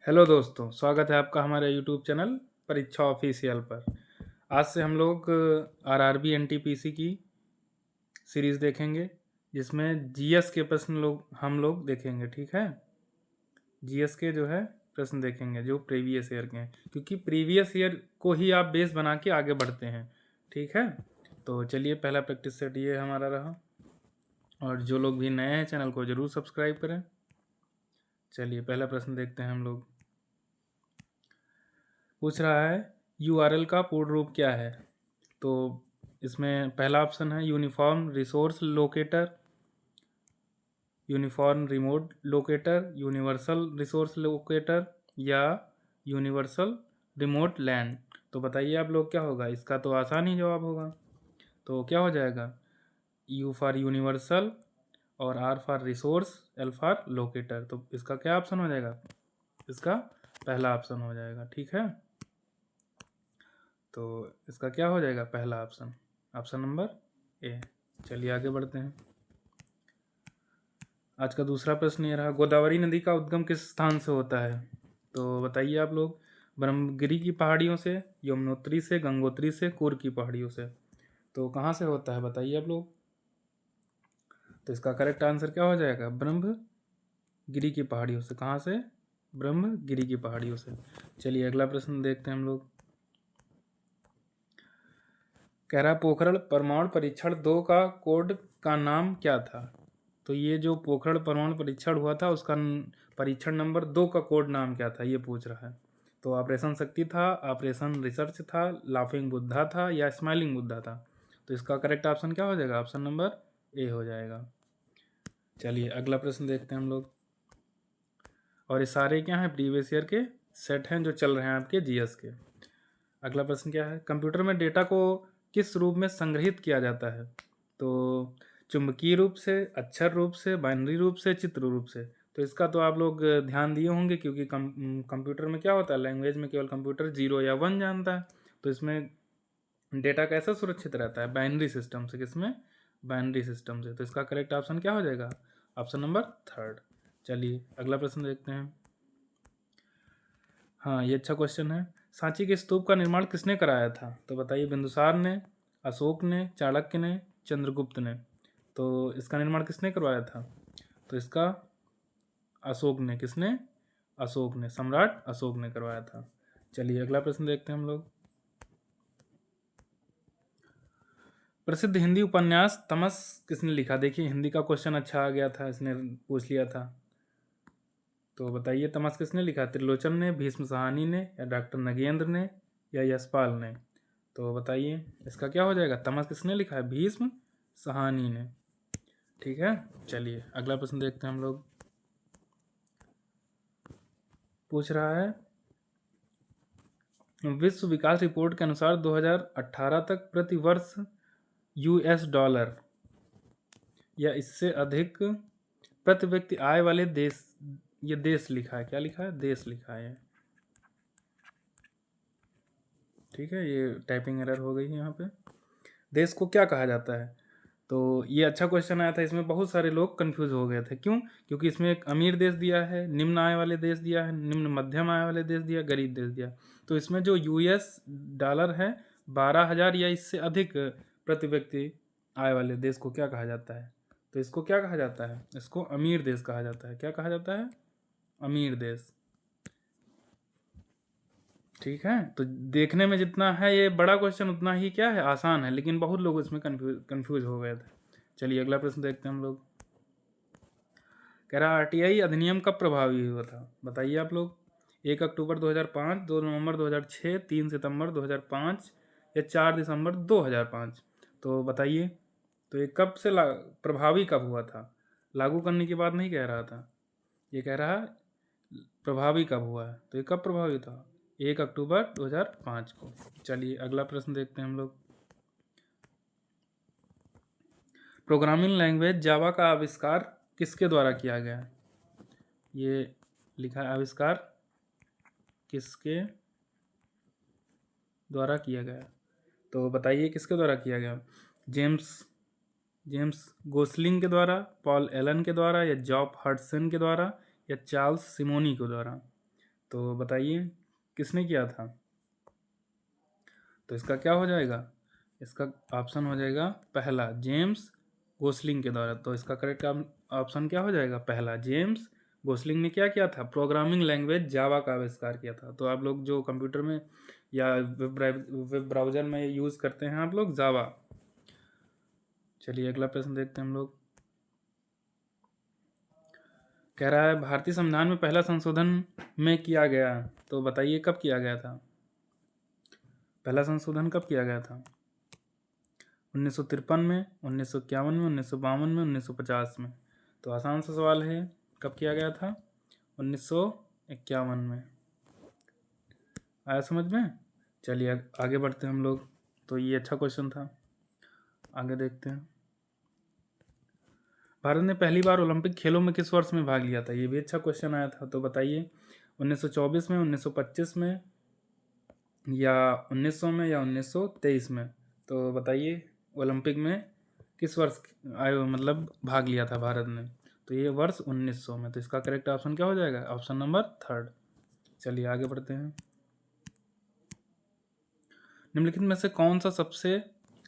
Hello दोस्तों, स्वागत है आपका हमारे यूट्यूब चैनल परीक्षा ऑफिशियल पर। आज से हम लोग आरआरबी एनटीपीसी की सीरीज़ देखेंगे, जिसमें जीएस के प्रश्न हम लोग देखेंगे। ठीक है, जीएस के जो है प्रश्न देखेंगे जो प्रीवियस ईयर के हैं, क्योंकि प्रीवियस ईयर को ही आप बेस बना के आगे बढ़ते हैं। ठीक है, तो चलिए पहला प्रैक्टिस सेट ये हमारा रहा, और जो लोग भी नए हैं चैनल को ज़रूर सब्सक्राइब करें। चलिए पहला प्रश्न देखते हैं हम लोग। पूछ रहा है यूआरएल का पूर्ण रूप क्या है। तो इसमें पहला ऑप्शन है uniform resource locator, uniform remote locator, universal resource locator या यूनिवर्सल रिमोट लैंड। तो बताइए आप लोग क्या होगा, इसका तो आसान ही जवाब होगा। तो क्या हो जाएगा, यू फॉर यूनिवर्सल और R for resource, L for locator. तो इसका क्या ऑप्शन हो जाएगा, इसका पहला ऑप्शन हो जाएगा। ठीक है, तो इसका क्या हो जाएगा, पहला ऑप्शन, ऑप्शन नंबर ए। चलिए आगे बढ़ते हैं। आज का दूसरा प्रश्न ये रहा, गोदावरी नदी का उद्गम किस स्थान से होता है। तो बताइए आप लोग, ब्रह्मगिरी की पहाड़ियों से, यमुनोत्री से, गंगोत्री से, कुर की पहाड़ियों से। तो कहाँ से होता है बताइए आप लोग। तो इसका करेक्ट आंसर क्या हो जाएगा, ब्रह्मगिरी की पहाड़ियों से। कहाँ से, ब्रह्मगिरी की पहाड़ियों से। चलिए अगला प्रश्न देखते हैं हम लोग। कह रहा पोखरण परमाणु परीक्षण 2 का कोड का नाम क्या था। तो ये जो पोखरण परमाणु परीक्षण हुआ था, उसका परीक्षण नंबर 2 का कोड नाम क्या था, ये पूछ रहा है। तो ऑपरेशन शक्ति था, ऑपरेशन रिसर्च था, लाफिंग बुद्धा था या स्माइलिंग बुद्धा था। तो इसका करेक्ट ऑप्शन क्या हो जाएगा, ऑप्शन नंबर ए हो जाएगा। चलिए अगला प्रश्न देखते हैं हम लोग। और ये सारे क्या हैं, प्रीवियस ईयर के सेट हैं जो चल रहे हैं आपके जीएस के। अगला प्रश्न क्या है, कंप्यूटर में डेटा को किस रूप में संग्रहित किया जाता है। तो चुंबकीय रूप से, अक्षर रूप से, बाइनरी रूप से, चित्र रूप से। तो इसका तो आप लोग ध्यान दिए होंगे, क्योंकि कंप्यूटर में क्या होता है, लैंग्वेज में केवल कंप्यूटर 0 या 1 जानता है। तो इसमें डेटा कैसे सुरक्षित रहता है, बाइनरी सिस्टम से। किसमें, बाइनरी सिस्टम से। तो इसका करेक्ट ऑप्शन क्या हो जाएगा, ऑप्शन नंबर 3। चलिए अगला प्रश्न देखते हैं। हाँ, ये अच्छा क्वेश्चन है। सांची के स्तूप का निर्माण किसने कराया था। तो बताइए, बिंदुसार ने, अशोक ने, चाणक्य ने, चंद्रगुप्त ने। तो इसका निर्माण किसने करवाया था। तो इसका अशोक ने। किसने, अशोक ने, सम्राट अशोक ने करवाया था। चलिए अगला प्रश्न देखते हैं हम लोग। प्रसिद्ध हिंदी उपन्यास तमस किसने लिखा। देखिए हिंदी का क्वेश्चन अच्छा आ गया था, इसने पूछ लिया था। तो बताइए तमस किसने लिखा, त्रिलोचन ने, भीष्म साहनी ने, या डॉक्टर नगेंद्र ने, या यशपाल ने। तो बताइए इसका क्या हो जाएगा, तमस किसने लिखा है, भीष्म साहनी ने। ठीक है, चलिए अगला प्रश्न देखते हैं हम लोग। पूछ रहा है विश्व विकास रिपोर्ट के अनुसार 2018 तक प्रति वर्ष $, या इससे अधिक प्रति व्यक्ति आय वाले देश, ये देश लिखा है, क्या लिखा है, देश लिखा है। ठीक है, ये टाइपिंग एरर हो गई है यहाँ पे। देश को क्या कहा जाता है। तो ये अच्छा क्वेश्चन आया था, इसमें बहुत सारे लोग कंफ्यूज हो गए थे। क्यों, क्योंकि इसमें एक अमीर देश दिया है, निम्न आय वाले देश दिया है, निम्न मध्यम आय वाले देश दिया, गरीब देश दिया। तो इसमें जो $, है 12,000 या इससे अधिक प्रति व्यक्ति आय वाले देश को क्या कहा जाता है। तो इसको क्या कहा जाता है, इसको अमीर देश कहा जाता है। क्या कहा जाता है, अमीर देश। ठीक है, तो देखने में जितना है ये बड़ा क्वेश्चन, उतना ही क्या है, आसान है, लेकिन बहुत लोग इसमें कंफ्यूज हो गए थे। चलिए अगला प्रश्न देखते हैं हम लोग। कह रहा आरटीआई अधिनियम कब प्रभावी हुआ था। बताइए आप लोग, 1 अक्टूबर 2005, 2 नवंबर 2006, 3 सितंबर 2005 या 4 दिसंबर 2005। तो बताइए, तो ये कब से प्रभावी कब हुआ था। लागू करने की बात नहीं कह रहा था, ये कह रहा है प्रभावी कब हुआ है। तो ये कब प्रभावी था, 1 अक्टूबर 2005 को। चलिए अगला प्रश्न देखते हैं हम लोग। प्रोग्रामिंग लैंग्वेज जावा का आविष्कार किसके द्वारा किया गया। ये लिखा है, आविष्कार किसके द्वारा किया गया। तो बताइए किसके द्वारा किया गया, जेम्स गोसलिंग के द्वारा, पॉल एलन के द्वारा, या जॉब हडसन के द्वारा, या चार्ल्स सिमोनी के द्वारा। तो बताइए किसने किया था? तो इसका क्या हो जाएगा? इसका ऑप्शन हो जाएगा पहला, जेम्स गोसलिंग के द्वारा। तो इसका करेक्ट ऑप्शन क्या हो जाएगा? पहला, जेम्स गोसलिंग ने क्या किया था? प्रोग्रामिंग लैंग्वेज जावा का आविष्कार किया था। तो आप लोग जो कंप्यूटर में या वेब ब्राउज़र में यूज़ करते हैं आप लोग जावा। चलिए अगला प्रश्न देखते हैं हम लोग। कह रहा है भारतीय संविधान में पहला संशोधन में किया गया, तो बताइए कब किया गया था? पहला संशोधन कब किया गया था? 1953 में, 1951 में, 1952 में, 1950 में। तो आसान सा सवाल है, कब किया गया था? 1951 में। आया समझ में? चलिए आगे बढ़ते हैं हम लोग। तो ये अच्छा क्वेश्चन था, आगे देखते हैं। भारत ने पहली बार ओलंपिक खेलों में किस वर्ष में भाग लिया था? ये भी अच्छा क्वेश्चन आया था। तो बताइए 1924 में, 1925 में, या 1900 में, या 1923 में। तो बताइए ओलंपिक में किस वर्ष आयो मतलब भाग लिया था भारत ने? तो ये वर्ष 1900 में। तो इसका करेक्ट ऑप्शन क्या हो जाएगा? Option number 3। चलिए आगे बढ़ते हैं। निम्नलिखित में से कौन सा सबसे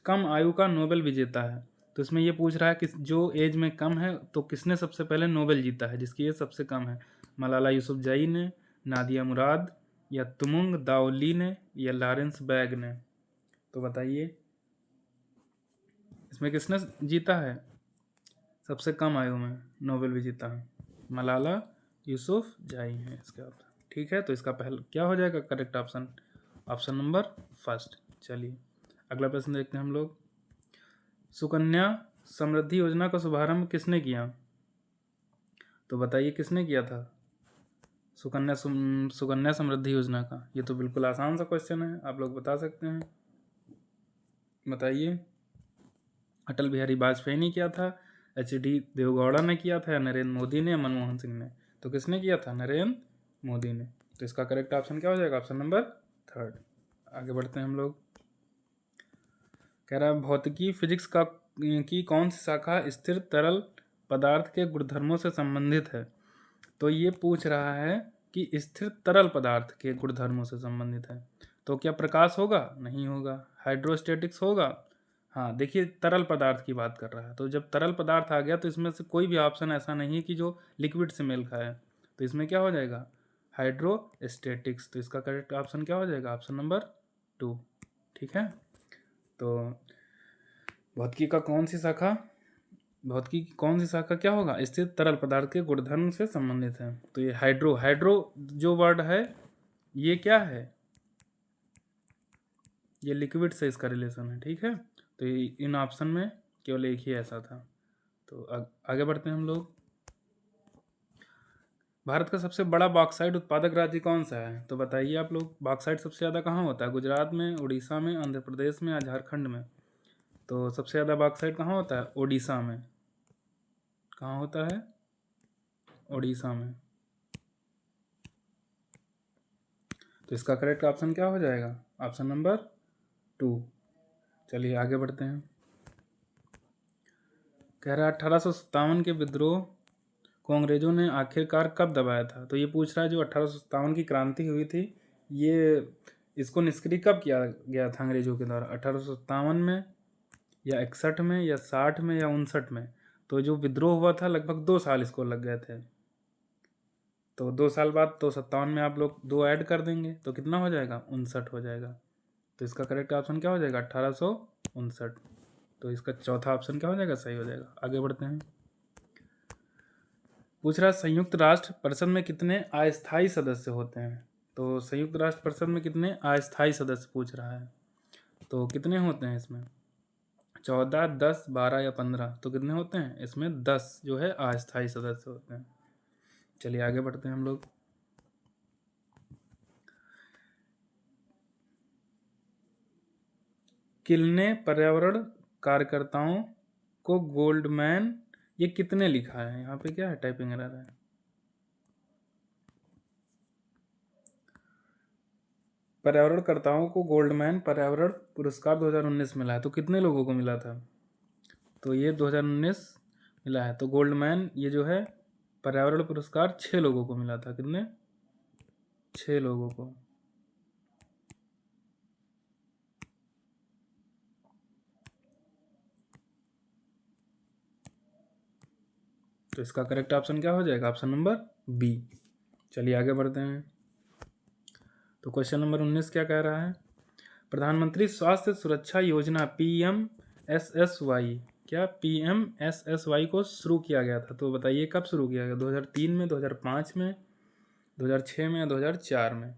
कम आयु का नोबेल विजेता है? तो इसमें ये पूछ रहा है कि जो एज में कम है तो किसने सबसे पहले नोबेल जीता है जिसकी एज सबसे कम है? मलाला यूसुफजई ने, नादिया मुराद, या तुमुंग दाओली ने, या लॉरेंस बैग ने। तो बताइए इसमें किसने जीता है सबसे कम आयु में नोबेल विजेता है? मलाला यूसुफजई है इसका ऑप्शन। ठीक है, तो इसका पहला क्या हो जाएगा करेक्ट ऑप्शन? Option number 1। चलिए अगला प्रश्न देखते हैं हम लोग। सुकन्या समृद्धि योजना का शुभारंभ किसने किया? तो बताइए किसने किया था सुकन्या समृद्धि योजना का? ये तो बिल्कुल आसान सा क्वेश्चन है, आप लोग बता सकते हैं। बताइए अटल बिहारी वाजपेयी ने किया था, HD देवगौड़ा ने किया था, या नरेंद्र मोदी ने, या मनमोहन सिंह ने? तो किसने किया था? नरेंद्र मोदी ने। तो इसका करेक्ट ऑप्शन क्या हो जाएगा? Option number 3। आगे बढ़ते हैं हम लोग। कह रहा है भौतिकी फिजिक्स की कौन सी शाखा स्थिर तरल पदार्थ के गुणधर्मों से संबंधित है? तो ये पूछ रहा है कि स्थिर तरल पदार्थ के गुणधर्मों से संबंधित है। तो क्या प्रकाश होगा? नहीं होगा। हाइड्रोस्टेटिक्स होगा? हाँ, देखिए तरल पदार्थ की बात कर रहा है, तो जब तरल पदार्थ आ गया तो इसमें से कोई भी ऑप्शन ऐसा नहीं है कि जो लिक्विड से मेल खाए। तो इसमें क्या हो जाएगा? हाइड्रोस्टेटिक्स। तो इसका करेक्ट ऑप्शन क्या हो जाएगा? Option number 2। ठीक है, तो भौतिकी का कौन सी शाखा भौतिकी की कौन सी शाखा क्या होगा? स्थिर तरल पदार्थ के गुणधर्म से संबंधित है। तो ये हाइड्रो जो वर्ड है ये क्या है? ये लिक्विड से इसका रिलेशन है। ठीक है, तो ये इन ऑप्शन में केवल एक ही ऐसा था। तो आगे बढ़ते हैं हम लोग। भारत का सबसे बड़ा बॉक्साइट उत्पादक राज्य कौन सा है? तो बताइए आप लोग बॉक्साइट सबसे ज़्यादा कहाँ होता है? गुजरात में, उड़ीसा में, आंध्र प्रदेश में, या झारखंड में? तो सबसे ज़्यादा बॉक्साइट कहाँ होता है? उड़ीसा में। कहाँ होता है? उड़ीसा में। तो इसका करेक्ट ऑप्शन क्या हो जाएगा? Option number 2। चलिए आगे बढ़ते हैं। कह रहा है 1857 के विद्रोह को अंग्रेजों ने आखिरकार कब दबाया था? तो ये पूछ रहा है जो 1857 की क्रांति हुई थी ये इसको निष्क्रिय कब किया गया था अंग्रेजों के द्वारा? 1857 में, या 61 में, या 60 में, या 59 में? तो जो विद्रोह हुआ था लगभग 2 साल इसको लग गए थे। तो 2 साल बाद तो 57 में आप लोग 2 ऐड कर देंगे तो कितना हो जाएगा? 59 हो जाएगा। तो इसका करेक्ट ऑप्शन क्या हो जाएगा? 1859। तो इसका चौथा ऑप्शन क्या हो जाएगा? सही हो जाएगा। आगे बढ़ते हैं। पूछ रहा है संयुक्त राष्ट्र परिषद में कितने अस्थायी सदस्य होते हैं? तो संयुक्त राष्ट्र परिषद में कितने अस्थायी सदस्य पूछ रहा है। तो कितने होते हैं इसमें? 14, 10, 12 या 15? तो कितने होते हैं इसमें? 10 जो है अस्थायी सदस्य होते हैं। चलिए आगे बढ़ते हैं हम लोग। किल ने पर्यावरण कार्यकर्ताओं को गोल्डमैन ये कितने लिखा है? यहाँ पे क्या है? टाइपिंग एरर है। पर्यावरणकर्ताओं को गोल्डमैन पर्यावरण पुरस्कार 2019 मिला है। तो कितने लोगों को मिला था? तो ये 2019 मिला है। तो गोल्डमैन ये जो है पर्यावरण पुरस्कार 6 लोगों को मिला था। कितने? 6 लोगों को। तो इसका करेक्ट ऑप्शन क्या हो जाएगा? Option number B. चलिए आगे बढ़ते हैं। तो क्वेश्चन नंबर 19 क्या कह रहा है? प्रधानमंत्री स्वास्थ्य सुरक्षा योजना PMSSY, क्या PMSSY को शुरू किया गया था? तो बताइए कब शुरू किया गया? 2003 में, 2005 में, 2006 में या 2004 में?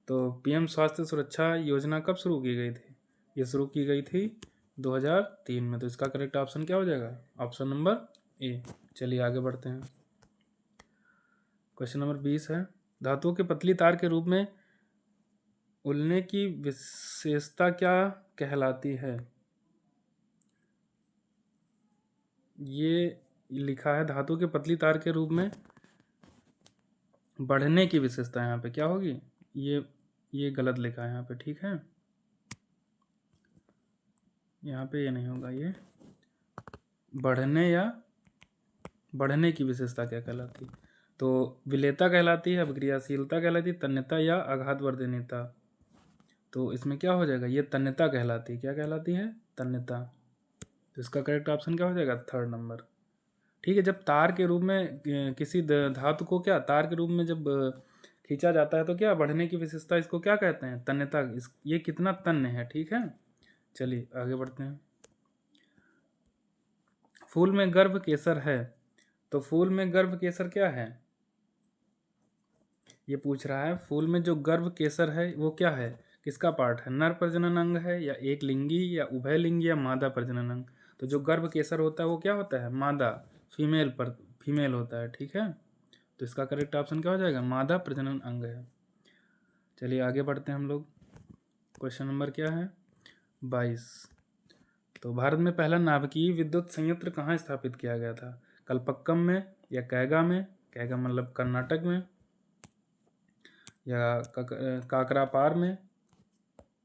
तो PM स्वास्थ्य सुरक्षा योजना कब शुरू की गई थी? ये शुरू की गई थी 2003 में। तो इसका करेक्ट ऑप्शन क्या हो जाएगा? Option number A. चलिए आगे बढ़ते हैं। क्वेश्चन नंबर 20 है, धातुओं के पतली तार के रूप में उलने की विशेषता क्या कहलाती है? ये लिखा है धातु के पतली तार के रूप में बढ़ने की विशेषता, यहाँ पे क्या होगी? ये गलत लिखा है यहाँ पे, ठीक है, यहाँ पे ये नहीं होगा। ये बढ़ने की विशेषता क्या कहलाती? तो विलेयता कहलाती है, अभिक्रियाशीलता कहलाती, तन्यता या आघातवर्धनीयता? तो इसमें क्या हो जाएगा? ये तन्यता कहलाती है। क्या कहलाती है? तन्यता। तो इसका करेक्ट ऑप्शन क्या हो जाएगा? Third number. ठीक है, जब तार के रूप में किसी धातु को क्या तार के रूप में जब खींचा जाता है तो क्या बढ़ने की विशेषता, इसको क्या कहते हैं? तन्यता। ये कितना तन्य है, ठीक है। चलिए आगे बढ़ते हैं। फूल में गर्भ केसर है, तो फूल में गर्भ केसर क्या है? ये पूछ रहा है, फूल में जो गर्भ केसर है वो क्या है? किसका पार्ट है? नर प्रजनन अंग है, या एक लिंगी, या उभय लिंगी, या मादा प्रजनन अंग? तो जो गर्भ केसर होता है वो क्या होता है? मादा, फीमेल होता है, ठीक है। तो इसका करेक्ट ऑप्शन क्या हो जाएगा? मादा प्रजनन अंग है। चलिए आगे बढ़ते हैं हम लोग। क्वेश्चन नंबर क्या है? 22। तो भारत में पहला नाभिकीय विद्युत संयंत्र कहाँ स्थापित किया गया था? कलपक्कम में, या कैगा में, कैगा मतलब कर्नाटक में, या काकरापार में,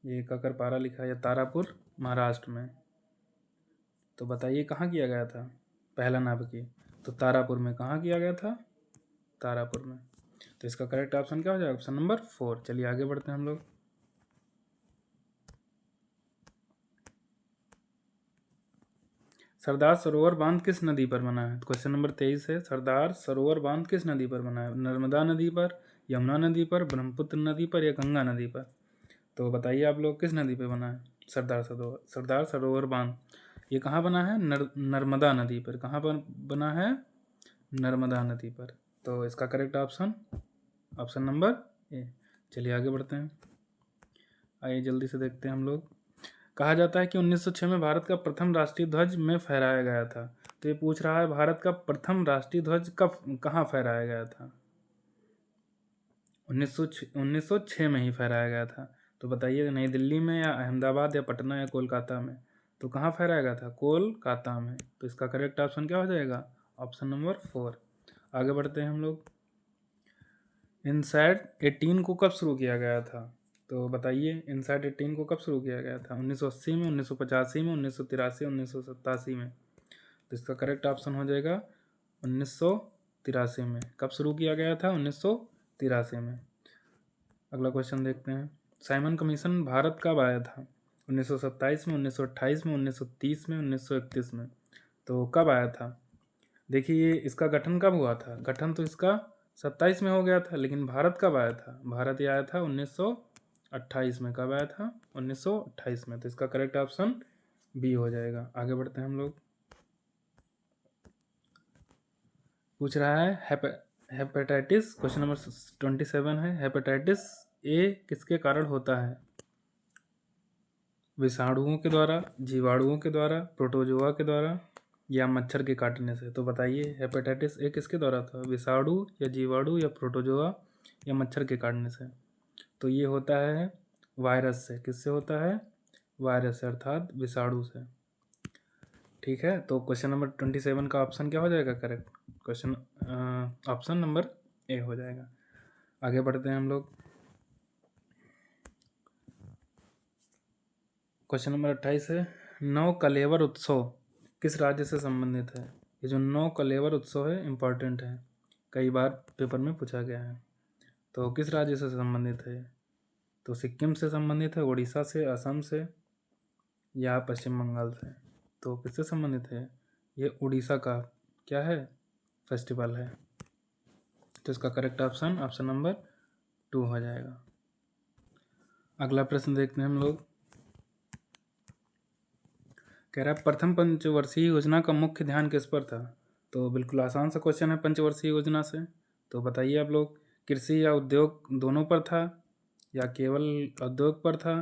ये काकरपारा लिखा है, या तारापुर महाराष्ट्र में? तो बताइए कहाँ किया गया था पहला नाभिकीय? तो तारापुर में। कहाँ किया गया था? तारापुर में। तो इसका करेक्ट ऑप्शन क्या हो जाएगा? Option number 4। चलिए आगे बढ़ते हैं हम लोग। सरदार सरोवर बांध किस नदी पर बना है? क्वेश्चन नंबर 23 है, सरदार सरोवर बांध किस नदी पर बना है? नर्मदा नदी पर, यमुना नदी पर, ब्रह्मपुत्र नदी पर, या गंगा नदी पर? तो बताइए आप लोग किस नदी पर बना है सरदार सरोवर बांध? ये कहाँ बना है? नर्मदा नदी पर। कहाँ पर बना है? नर्मदा नदी पर। तो इसका करेक्ट ऑप्शन नंबर ए। चलिए आगे बढ़ते हैं। आइए जल्दी से देखते हैं हम लोग। कहा जाता है कि 1906 में भारत का प्रथम राष्ट्रीय ध्वज में फहराया गया था। तो ये पूछ रहा है भारत का प्रथम राष्ट्रीय ध्वज कहाँ फहराया गया था? 1906 में ही फहराया गया था। तो बताइए नई दिल्ली में, या अहमदाबाद, या पटना, या कोलकाता में? तो कहाँ फहराया गया था? कोलकाता में। तो इसका करेक्ट ऑप्शन क्या हो जाएगा? Option number 4। आगे बढ़ते हैं हम लोग। इनसैट 18 को कब शुरू किया गया था? तो बताइए इनसैट 18 को कब शुरू किया गया था? 1980 में, 1985 में, 1983, 1987 में? तो इसका करेक्ट ऑप्शन हो जाएगा 1983 में। कब शुरू किया गया था? 1983 में। अगला क्वेश्चन देखते हैं। साइमन कमीशन भारत कब आया था? 1927 में, 1928 में, 1930 में, 1931 में? तो कब आया था? देखिए ये इसका गठन कब हुआ था? गठन तो इसका 27 में हो गया था, लेकिन भारत कब आया था? भारत ये आया था 1928 में। कब आया था? 1928 में। तो इसका करेक्ट ऑप्शन बी हो जाएगा। आगे बढ़ते हैं हम लोग। पूछ रहा है हेपेटाइटिस, क्वेश्चन नंबर 27 है, हेपेटाइटिस ए किसके कारण होता है? विषाणुओं के द्वारा, जीवाणुओं के द्वारा, प्रोटोजोआ के द्वारा, या मच्छर के काटने से? तो बताइए हेपेटाइटिस ए किसके द्वारा था? विषाणु, या जीवाणु, या प्रोटोजोआ, या मच्छर के काटने से? तो ये होता है वायरस से। किससे होता है? वायरस से, अर्थात विषाणु से। ठीक है, तो क्वेश्चन नंबर 27 का ऑप्शन क्या हो जाएगा correct? Question option number A हो जाएगा। आगे बढ़ते हैं हम लोग। क्वेश्चन नंबर 28 है, नौ कलेवर उत्सव किस राज्य से संबंधित है? ये जो नौ कलेवर उत्सव है इम्पॉर्टेंट है, कई बार पेपर में पूछा गया है। तो किस राज्य से संबंधित है? तो सिक्किम से संबंधित है, उड़ीसा से, असम से या पश्चिम बंगाल से? तो किससे संबंधित है? ये उड़ीसा का क्या है? फेस्टिवल है। तो इसका करेक्ट ऑप्शन ऑप्शन नंबर 2 हो जाएगा। अगला प्रश्न देखते हैं हम लोग। कह रहा है प्रथम पंचवर्षीय योजना का मुख्य ध्यान किस पर था? तो बिल्कुल आसान सा क्वेश्चन है पंचवर्षीय योजना से। तो बताइए आप लोग, कृषि या उद्योग दोनों पर था, या केवल उद्योग पर था,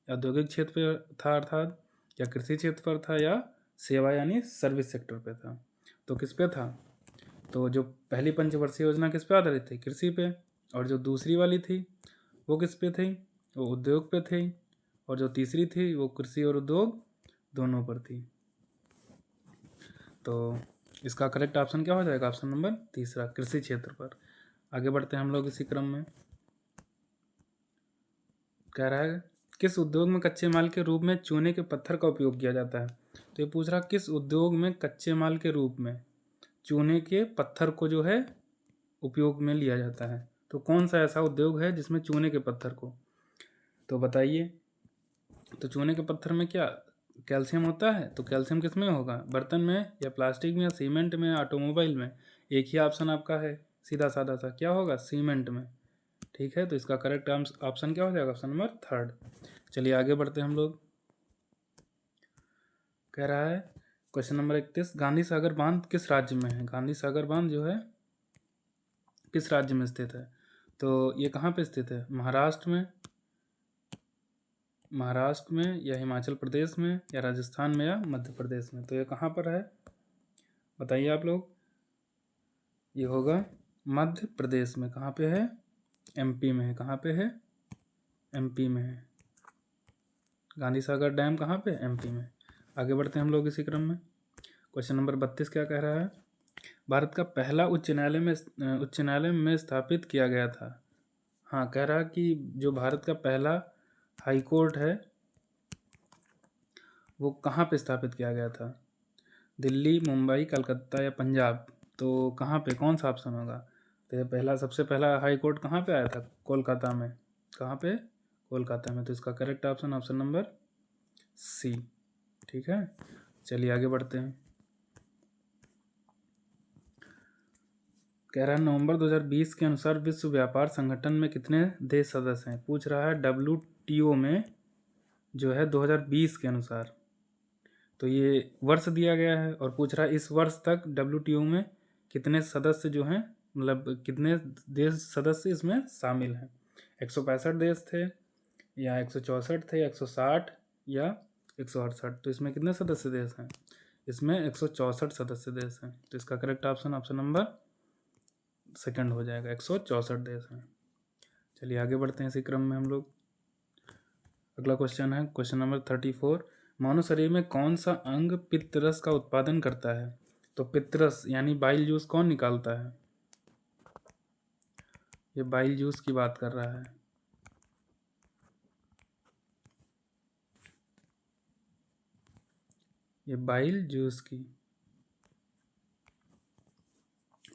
औद्योगिक क्षेत्र पर था अर्थात, या कृषि क्षेत्र पर था, या सेवा यानी सर्विस सेक्टर पे था? तो किस पे था? तो जो पहली पंचवर्षीय योजना किस पे आधारित थी? कृषि पे। और जो दूसरी वाली थी वो किस पे थी? वो उद्योग पे थी। और जो तीसरी थी वो कृषि और उद्योग दोनों पर थी। तो इसका करेक्ट ऑप्शन क्या हो जाएगा? ऑप्शन नंबर तीसरा, कृषि क्षेत्र पर। आगे बढ़ते हैं हम लोग इसी क्रम में। कह रहा है किस उद्योग में कच्चे माल के रूप में चूने के पत्थर का उपयोग किया जाता है? तो ये पूछ रहा किस उद्योग में कच्चे माल के रूप में चूने के पत्थर को जो है उपयोग में लिया जाता है? तो कौन सा ऐसा उद्योग है जिसमें चूने के पत्थर को? तो बताइए। तो चूने के पत्थर में क्या कैल्शियम होता है? तो कैल्शियम किस में होगा? बर्तन में, या प्लास्टिक में, या सीमेंट में, या ऑटोमोबाइल में? एक ही ऑप्शन आपका है सीधा साधा सा, क्या होगा? सीमेंट में। ठीक है, तो इसका करेक्ट ऑप्शन क्या हो जाएगा? Option number 3। चलिए आगे बढ़ते हैं हम लोग। कह रहा है क्वेश्चन नंबर 31, गांधी सागर बांध किस राज्य में है? गांधी सागर बांध जो है किस राज्य में स्थित है? तो ये कहाँ पे स्थित है? महाराष्ट्र में, या हिमाचल प्रदेश में, या राजस्थान में, या मध्य प्रदेश में? तो ये कहाँ पर है बताइए आप लोग। ये होगा मध्य प्रदेश में। कहाँ पे है? एमपी में है। कहाँ पे है? एमपी में है। गांधी सागर डैम कहाँ पे? एमपी में। आगे बढ़ते हैं हम लोग इसी क्रम में। क्वेश्चन नंबर 32 क्या कह रहा है? भारत का पहला उच्च न्यायालय में स्थापित किया गया था। हाँ, कह रहा कि जो भारत का पहला हाई कोर्ट है वो कहाँ पे स्थापित किया गया था? दिल्ली, मुंबई, कलकत्ता, या पंजाब? तो कहाँ पे, कौन सा ऑप्शन होगा? तो ये सबसे पहला हाई कोर्ट कहाँ पे आया था? कोलकाता में। कहाँ पे? कोलकाता में। तो इसका correct option option number C. ठीक है, चलिए आगे बढ़ते हैं। कह रहा है नवंबर 2020 के अनुसार विश्व व्यापार संगठन में कितने देश सदस्य हैं? पूछ रहा है WTO में जो है 2020 के अनुसार। तो ये वर्ष दिया गया है और पूछ रहा है इस वर्ष तक WTO में कितने सदस्य जो हैं, मतलब कितने देश सदस्य इसमें शामिल हैं? 165 देश थे, या 164 थे, 160, या 168? तो इसमें कितने सदस्य देश हैं? इसमें 164 सदस्य देश हैं। तो इसका correct option option number second हो जाएगा, 164 देश हैं। चलिए आगे बढ़ते हैं इसी क्रम में हम लोग। अगला क्वेश्चन है क्वेश्चन नंबर 34, मानव शरीर में कौन सा अंग पित्तरस का उत्पादन करता है? तो पित्तरस यानी बाइल जूस कौन निकालता है? ये बाइल जूस की बात कर रहा है। ये बाइल जूस की।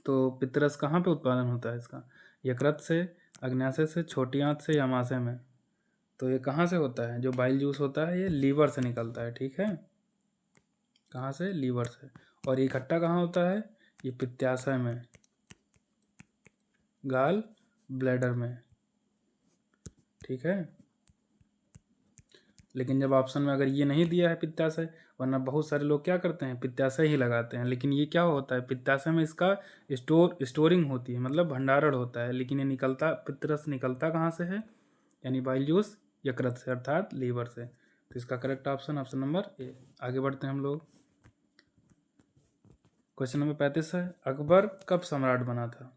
तो पित्तरस कहाँ पे उत्पादन होता है इसका? यकृत से, अग्न्याशय से, छोटी आंत से, या आमाशय में? तो ये कहाँ से होता है? जो बाइल जूस होता है ये लीवर से निकलता है। ठीक है, कहाँ से? लीवर से। और ये इकट्ठा कहाँ होता है? ये पित्ताशय में, गाल ब्लैडर में। ठीक है, लेकिन जब ऑप्शन में अगर ये नहीं दिया है पित्ताशय, वरना बहुत सारे लोग क्या करते हैं पित्ताशय ही लगाते हैं, लेकिन ये क्या होता है पित्ताशय में इसका स्टोरिंग होती है, मतलब भंडारण होता है। लेकिन ये निकलता, पित्तरस निकलता कहाँ से है? यानी बाइल जूस यकृत से अर्थात लीवर से। तो इसका correct option option number A. आगे बढ़ते हैं हम लोग। क्वेश्चन नंबर 35 है, अकबर कब सम्राट बना था?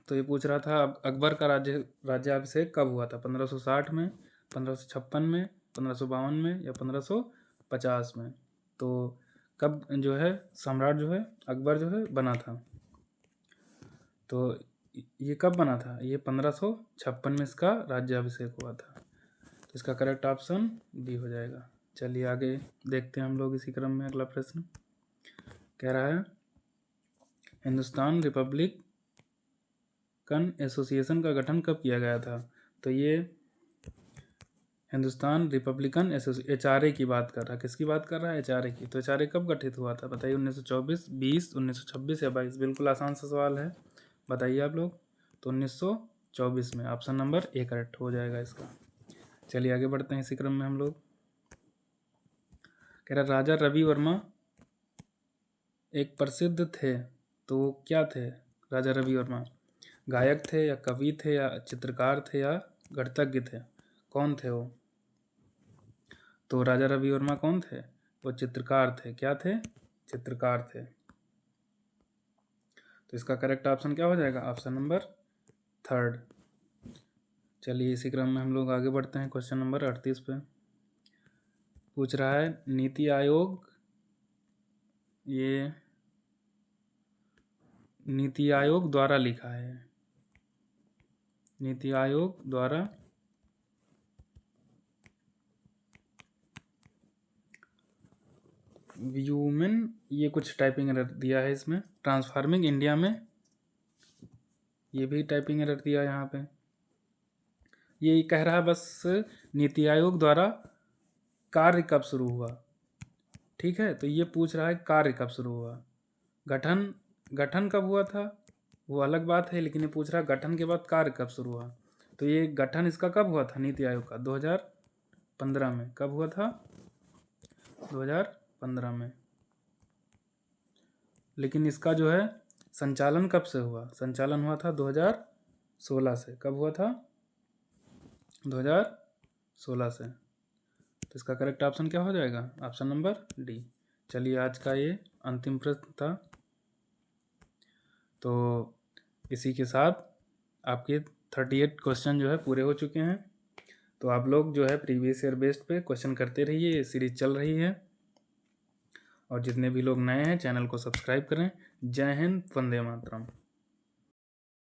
तो ये पूछ रहा था अकबर का राज्याभिषेक कब हुआ था? 1560 में, 1556 में, 1552 में, या 1550 में? तो कब जो है सम्राट जो है अकबर जो है बना था? तो ये कब बना था? ये 1556 में इसका राज्याभिषेक हुआ था। तो इसका करेक्ट ऑप्शन डी हो जाएगा। चलिए आगे देखते हैं हम लोग इसी क्रम में। अगला प्रश्न कह रहा है हिंदुस्तान रिपब्लिक रिपब्लिकन एसोसिएशन का गठन कब किया गया था? तो ये हिंदुस्तान रिपब्लिकन एसोसिएशन HRA की बात कर रहा है। किसकी बात कर रहा है? HRA की। तो HRA कब गठित हुआ था बताइए? 1924, 20, 1926 या 22? बिल्कुल आसान सा सवाल है, बताइए आप लोग। तो 1924 में ऑप्शन नंबर ए करेक्ट हो जाएगा इसका। चलिए आगे बढ़ते हैं इसी क्रम में हम लोग। कह रहा राजा रवि वर्मा एक प्रसिद्ध थे, तो वो क्या थे? राजा रवि वर्मा गायक थे या कवि थे या चित्रकार थे या गणितज्ञ थे? कौन थे वो? तो राजा रवि वर्मा कौन थे? वो चित्रकार थे। क्या थे? चित्रकार थे। तो इसका करेक्ट ऑप्शन क्या हो जाएगा? Option number 3। चलिए इसी क्रम में हम लोग आगे बढ़ते हैं। क्वेश्चन नंबर 38 पे पूछ रहा है नीति आयोग, ये नीति आयोग द्वारा लिखा है, नीति आयोग द्वारा व्यूमेन, ये कुछ टाइपिंग एरर दिया है इसमें। ट्रांसफार्मिंग इंडिया में ये भी टाइपिंग एरर दिया है यहाँ पे। ये कह रहा है बस नीति आयोग द्वारा कार्य कब शुरू हुआ। ठीक है, तो ये पूछ रहा है कार्य कब शुरू हुआ। गठन कब हुआ था वो अलग बात है, लेकिन ये पूछ रहा है गठन के बाद कार्य कब शुरू हुआ। तो ये गठन इसका कब हुआ था नीति आयोग का? 2015 में। कब हुआ था? 2015 में। लेकिन इसका जो है संचालन कब से हुआ? संचालन हुआ था 2016 से। कब हुआ था? 2016 से। तो इसका करेक्ट ऑप्शन क्या हो जाएगा? Option number D. चलिए आज का ये अंतिम प्रश्न था। तो इसी के साथ आपके 38 क्वेश्चन जो है पूरे हो चुके हैं। तो आप लोग जो है प्रीवियस ईयर बेस्ड पे क्वेश्चन करते रहिए, ये सीरीज चल रही है। और जितने भी लोग नए हैं चैनल को सब्सक्राइब करें। जय हिंद, वंदे मातरम।